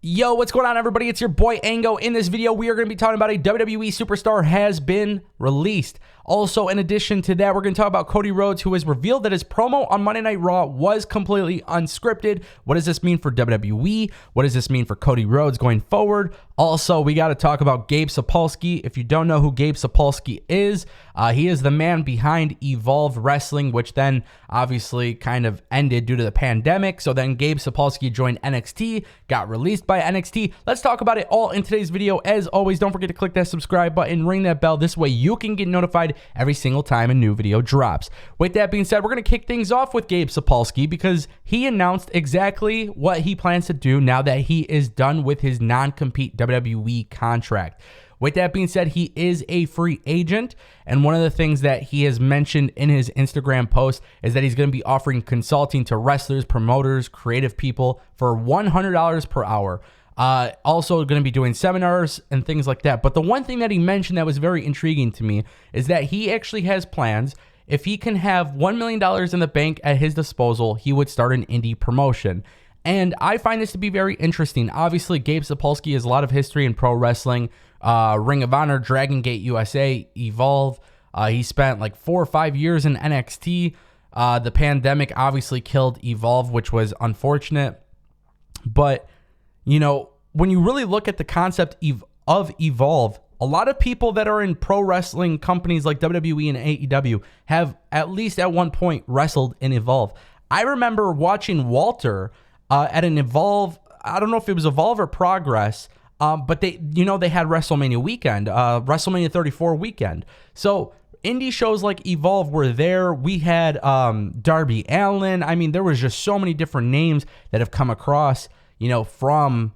Yo, what's going on, everybody? It's your boy Ango. In this video, we are going to be talking about a WWE Superstar has been released. Also, in addition to that, we're going to talk about Cody Rhodes, who has revealed that his promo on Monday Night Raw was completely unscripted. What does this mean for WWE? What does this mean for Cody Rhodes going forward? Also, we got to talk about Gabe Sapolsky. If you don't know who Gabe Sapolsky is, he is the man behind Evolve Wrestling, which then obviously kind of ended due to the pandemic. So then Gabe Sapolsky joined NXT, got released by NXT. Let's talk about it all in today's video. As always, don't forget to click that subscribe button, ring that bell. This way you can get notified every single time a new video drops. With that being said, we're going to kick things off with Gabe Sapolsky because he announced exactly what he plans to do now that he is done with his non-compete WWE contract. With that being said, he is a free agent, and one of the things that he has mentioned in his Instagram post is that he's going to be offering consulting to wrestlers, promoters, creative people for $100 per hour. Also going to be doing seminars and things like that. But the one thing that he mentioned that was very intriguing to me is that he actually has plans. If he can have $1 million in the bank at his disposal, he would start an indie promotion. And I find this to be very interesting. Obviously, Gabe Sapolsky has a lot of history in pro wrestling. Ring of Honor, Dragon Gate USA, Evolve. He spent like 4 or 5 years in NXT. The pandemic obviously killed Evolve, which was unfortunate. But, you know, when you really look at the concept of Evolve, a lot of people that are in pro wrestling companies like WWE and AEW have at least at one point wrestled in Evolve. I remember watching Walter at an Evolve, I don't know if it was Evolve or Progress, but they had WrestleMania weekend, WrestleMania 34 weekend. So indie shows like Evolve were there. We had Darby Allin. I mean, there was just so many different names that have come across, you know, from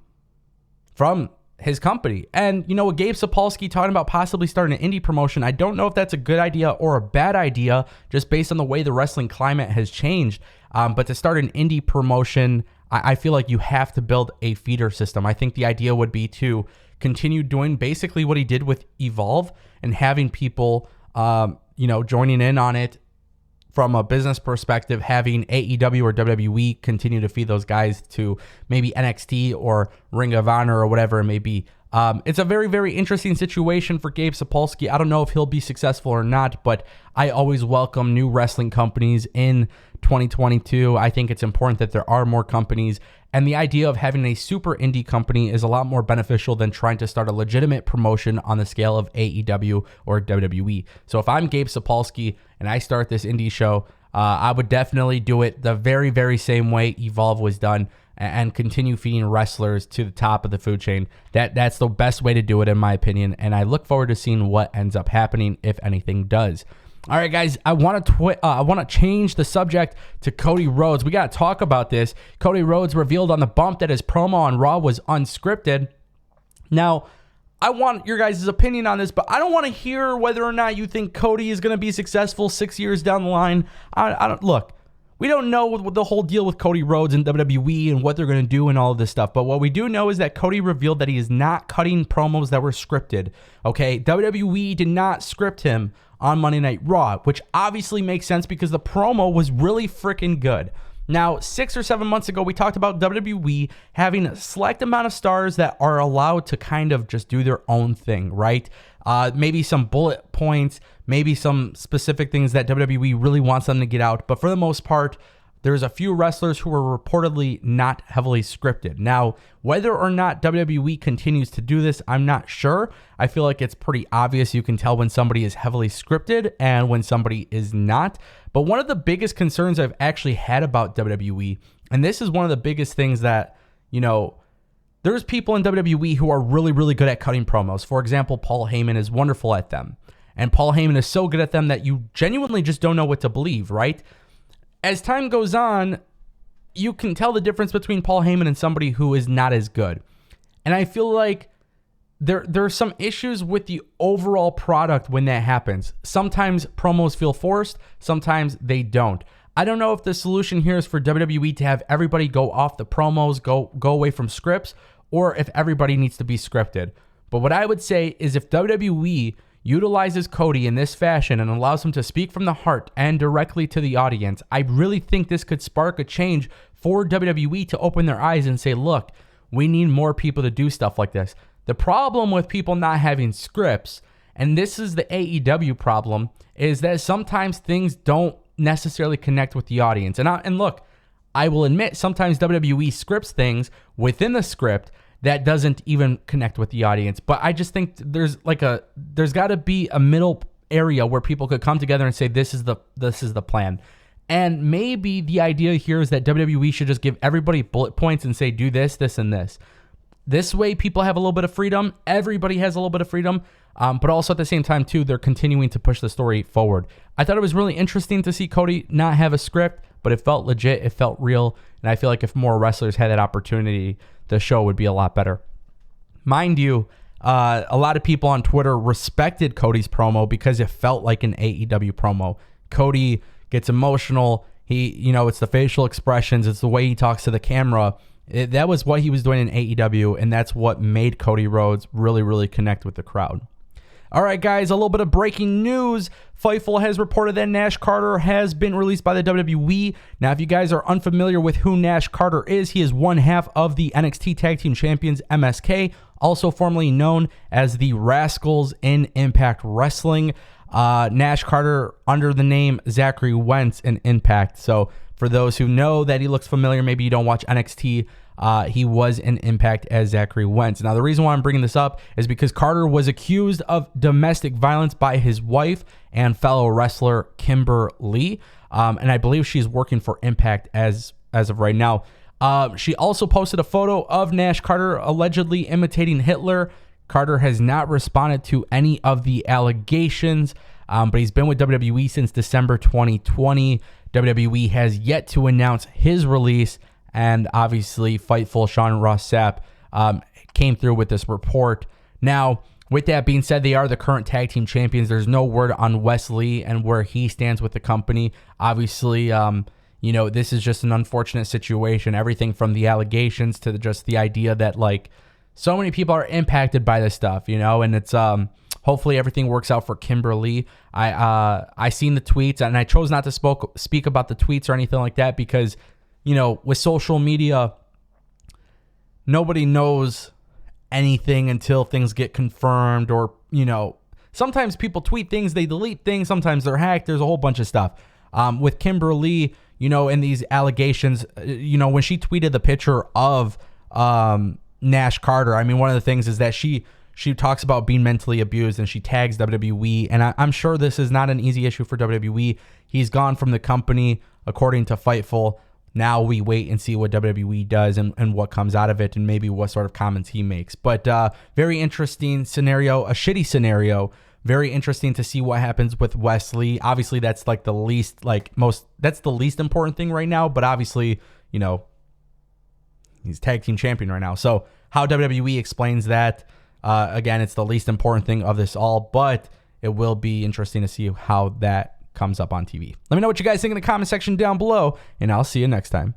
his company. And, you know, with Gabe Sapolsky talking about possibly starting an indie promotion, I don't know if that's a good idea or a bad idea just based on the way the wrestling climate has changed. But to start an indie promotion, I feel like you have to build a feeder system. I think the idea would be to continue doing basically what he did with Evolve and having people, joining in on it from a business perspective, having AEW or WWE continue to feed those guys to maybe NXT or Ring of Honor or whatever it may be. It's a very, very interesting situation for Gabe Sapolsky. I don't know if he'll be successful or not, but I always welcome new wrestling companies in 2022. I think it's important that there are more companies, and the idea of having a super indie company is a lot more beneficial than trying to start a legitimate promotion on the scale of AEW or WWE. So if I'm Gabe Sapolsky and I start this indie show, I would definitely do it the very, very same way Evolve was done and continue feeding wrestlers to the top of the food chain. That's the best way to do it, in my opinion, and I look forward to seeing what ends up happening, if anything does. All right, guys, I want to change the subject to Cody Rhodes. We got to talk about this. Cody Rhodes revealed on the bump that his promo on Raw was unscripted. Now, I want your guys' opinion on this, but I don't want to hear whether or not you think Cody is going to be successful 6 years down the line. I don't look. We don't know what the whole deal with Cody Rhodes and WWE and what they're going to do and all of this stuff. But what we do know is that Cody revealed that he is not cutting promos that were scripted. Okay, WWE did not script him on Monday Night Raw, which obviously makes sense because the promo was really freaking good. Now, 6 or 7 months ago, we talked about WWE having a select amount of stars that are allowed to kind of just do their own thing, right? Maybe some bullet points, maybe some specific things that WWE really wants them to get out. But for the most part, there's a few wrestlers who are reportedly not heavily scripted. Now, whether or not WWE continues to do this, I'm not sure. I feel like it's pretty obvious. You can tell when somebody is heavily scripted and when somebody is not. But one of the biggest concerns I've actually had about WWE, and this is one of the biggest things that, you know, there's people in WWE who are really, really good at cutting promos. For example, Paul Heyman is wonderful at them. And Paul Heyman is so good at them that you genuinely just don't know what to believe, right? As time goes on, you can tell the difference between Paul Heyman and somebody who is not as good. And I feel like there are some issues with the overall product when that happens. Sometimes promos feel forced, sometimes they don't. I don't know if the solution here is for WWE to have everybody go off the promos, go away from scripts, or if everybody needs to be scripted. But what I would say is if WWE utilizes Cody in this fashion and allows him to speak from the heart and directly to the audience, I really think this could spark a change for WWE to open their eyes and say, look, We need more people to do stuff like this. The problem with people not having scripts, and this is the AEW problem, is that sometimes things don't necessarily connect with the audience. And look, I will admit sometimes WWE scripts things within the script that doesn't even connect with the audience. But I just think there's got to be a middle area where people could come together and say, this is the plan. And maybe the idea here is that WWE should just give everybody bullet points and say, do this, this, and this. This way, people have a little bit of freedom. Everybody has a little bit of freedom. But also at the same time, too, they're continuing to push the story forward. I thought it was really interesting to see Cody not have a script, but it felt legit. It felt real. And I feel like if more wrestlers had that opportunity, the show would be a lot better. Mind you, a lot of people on Twitter respected Cody's promo because it felt like an AEW promo. Cody gets emotional. It's the facial expressions. It's the way he talks to the camera. That was what he was doing in AEW, and that's what made Cody Rhodes really, really connect with the crowd. All right, guys, a little bit of breaking news. Fightful has reported that Nash Carter has been released by the WWE. Now, if you guys are unfamiliar with who Nash Carter is, he is one half of the NXT Tag Team Champions, MSK, also formerly known as the Rascals in Impact Wrestling. Nash Carter under the name Zachary Wentz in Impact. So for those who know that he looks familiar, maybe you don't watch NXT, he was in Impact as Zachary Wentz. Now, the reason why I'm bringing this up is because Carter was accused of domestic violence by his wife and fellow wrestler Kimber Lee, and I believe she's working for Impact as of right now. She also posted a photo of Nash Carter allegedly imitating Hitler. Carter has not responded to any of the allegations, but he's been with WWE since December 2020. WWE has yet to announce his release, and obviously Fightful Sean Ross Sapp came through with this report. Now, with that being said, they are the current tag team champions. There's no word on Wes Lee and where he stands with the company. Obviously, this is just an unfortunate situation. Everything from the allegations to just the idea that so many people are impacted by this stuff, and it's hopefully everything works out for Kimber Lee. I seen the tweets, and I chose not to speak about the tweets or anything like that because, with social media, nobody knows anything until things get confirmed or, sometimes people tweet things, they delete things, sometimes they're hacked. There's a whole bunch of stuff. With Kimber Lee, in these allegations, when she tweeted the picture of Nash Carter, I mean, one of the things is that she talks about being mentally abused and she tags WWE. And I'm sure this is not an easy issue for WWE. He's gone from the company, according to Fightful. Now we wait and see what WWE does and what comes out of it and maybe what sort of comments he makes. But very interesting scenario, a shitty scenario. Very interesting to see what happens with Wes Lee. Obviously, that's the least important thing right now. But obviously, he's tag team champion right now. So how WWE explains that, again, it's the least important thing of this all, but it will be interesting to see how that comes up on TV. Let me know what you guys think in the comment section down below, and I'll see you next time.